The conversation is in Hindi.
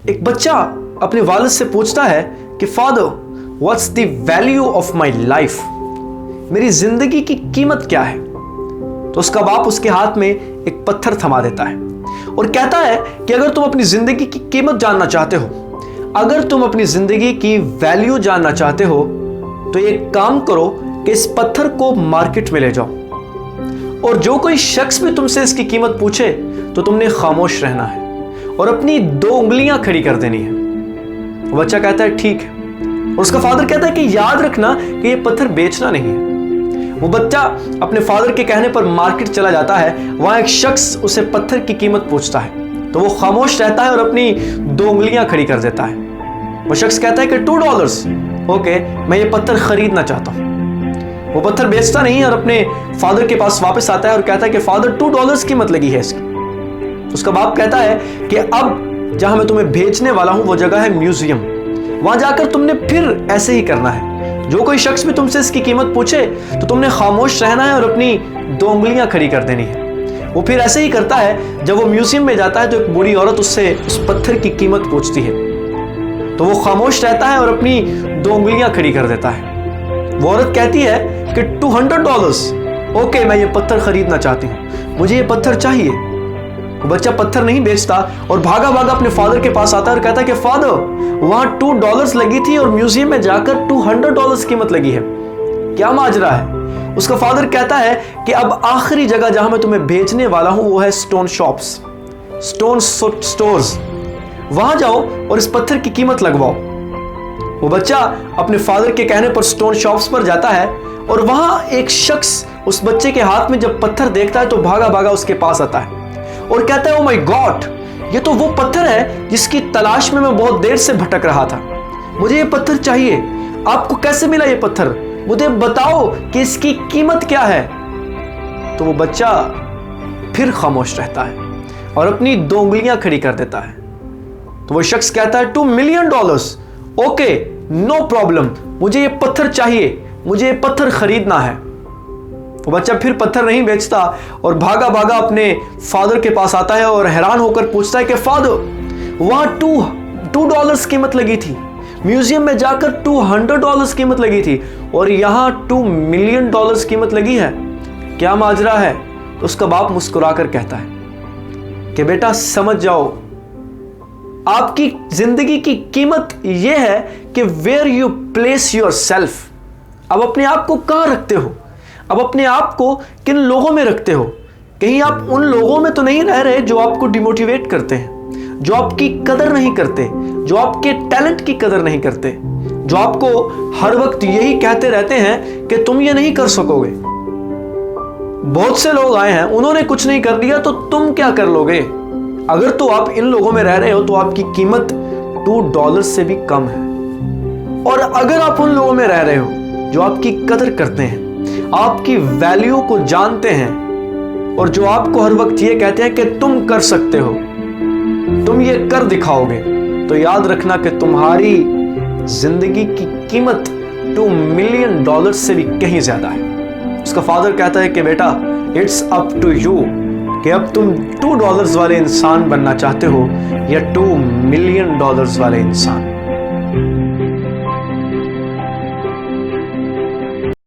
एक बच्चा अपने वालिद से पूछता है कि father, what's the value of my life? मेरी जिंदगी की कीमत क्या है? तो उसका बाप उसके हाथ में एक पत्थर थमा देता है और कहता है कि अगर तुम अपनी जिंदगी की कीमत जानना चाहते हो, अगर तुम अपनी जिंदगी की वैल्यू जानना चाहते हो, तो एक काम करो कि इस पत्थर को मार्केट में ले जाओ और जो कोई शख्स भी तुमसे इसकी कीमत पूछे तो तुमने खामोश रहना है और अपनी 2 उंगलियां खड़ी कर देनी है। वो बच्चा कहता है ठीक है, और उसका फादर कहता है कि याद रखना कि ये पत्थर बेचना नहीं है। वो बच्चा अपने फादर के कहने पर मार्केट चला जाता है। वहां एक शख्स उसे पत्थर की कीमत पूछता है तो वो खामोश रहता है और अपनी 2 उंगलियां खड़ी कर देता है। वो शख्स कहता है कि $2। ओके, मैं ये पत्थर खरीदना चाहता हूं। वो पत्थर बेचता नहीं और अपने फादर के पास वापस आता है और कहता है कि फादर, $2 कीमत लगी है इसकी। उसका बाप कहता है कि अब जहां मैं तुम्हें भेजने वाला हूं वो जगह है म्यूजियम। वहां जाकर तुमने फिर ऐसे ही करना है। जो कोई शख्स भी तुमसे इसकी कीमत पूछे तो तुमने खामोश रहना है और अपनी 2 उंगलियां खड़ी कर देनी है। वो फिर ऐसे ही करता है। जब वो म्यूजियम में जाता है तो एक बूढ़ी औरत उससे उस पत्थर की कीमत पूछती है तो वो खामोश रहता है और अपनी 2 उंगलियां खड़ी कर देता है। वो औरत कहती है कि $200। ओके, मैं ये पत्थर खरीदना चाहती हूँ, मुझे ये पत्थर चाहिए। वो बच्चा पत्थर नहीं बेचता और भागा भागा अपने फादर के पास आता है और कहता है कि फादर, वहां $2 लगी थी और म्यूजियम में जाकर $200 कीमत लगी है, क्या माजरा है? उसका फादर कहता है कि अब आखिरी जगह जहां मैं तुम्हें भेजने वाला हूं वो है स्टोन शॉप्स, स्टोन स्टोर्स। वहां जाओ और इस पत्थर की कीमत लगवाओ। वो बच्चा अपने फादर के कहने पर स्टोन शॉप्स पर जाता है और वहां एक शख्स उस बच्चे के हाथ में जब पत्थर देखता है तो भागा भागा उसके पास आता है और कहता है, ओ माय गॉड, ये तो वो पत्थर है जिसकी तलाश में मैं बहुत देर से भटक रहा था। मुझे ये पत्थर चाहिए। आपको कैसे मिला ये पत्थर? मुझे बताओ कि इसकी कीमत क्या है। तो वो बच्चा फिर खामोश रहता है और अपनी 2 उंगलियां खड़ी कर देता है। तो वो शख्स कहता है, $2 मिलियन। ओके, नो प्रॉब्लम, मुझे ये पत्थर चाहिए, मुझे ये पत्थर खरीदना है। वो बच्चा फिर पत्थर नहीं बेचता और भागा भागा अपने फादर के पास आता है और हैरान होकर पूछता है कि फादर, वहां $2 कीमत लगी थी, म्यूजियम में जाकर $200 कीमत लगी थी और यहां $2 मिलियन कीमत लगी है, क्या माजरा है? तो उसका बाप मुस्कुराकर कहता है कि बेटा समझ जाओ, आपकी जिंदगी की कीमत यह है कि where you place yourself. अब अपने आप को कहां रखते हो? अब अपने आप को किन लोगों में रखते हो? कहीं आप उन लोगों में तो नहीं रह रहे जो आपको डिमोटिवेट करते हैं, जो आपकी कदर नहीं करते, जो आपके टैलेंट की कदर नहीं करते, जो आपको हर वक्त यही कहते रहते हैं कि तुम ये नहीं कर सकोगे। बहुत से लोग आए हैं, उन्होंने कुछ नहीं कर लिया तो तुम क्या कर लोगे? अगर तो आप इन लोगों में रह रहे हो तो आपकी कीमत $2 से भी कम है। और अगर आप उन लोगों में रह रहे हो जो आपकी कदर करते हैं, आपकी वैल्यू को जानते हैं और जो आपको हर वक्त ये कहते हैं कि तुम कर सकते हो, तुम ये कर दिखाओगे, तो याद रखना कि तुम्हारी जिंदगी की कीमत $2 मिलियन से भी कहीं ज्यादा है। उसका फादर कहता है कि बेटा, इट्स अप टू यू कि अब तुम $2 वाले इंसान बनना चाहते हो या $2 मिलियन वाले इंसान।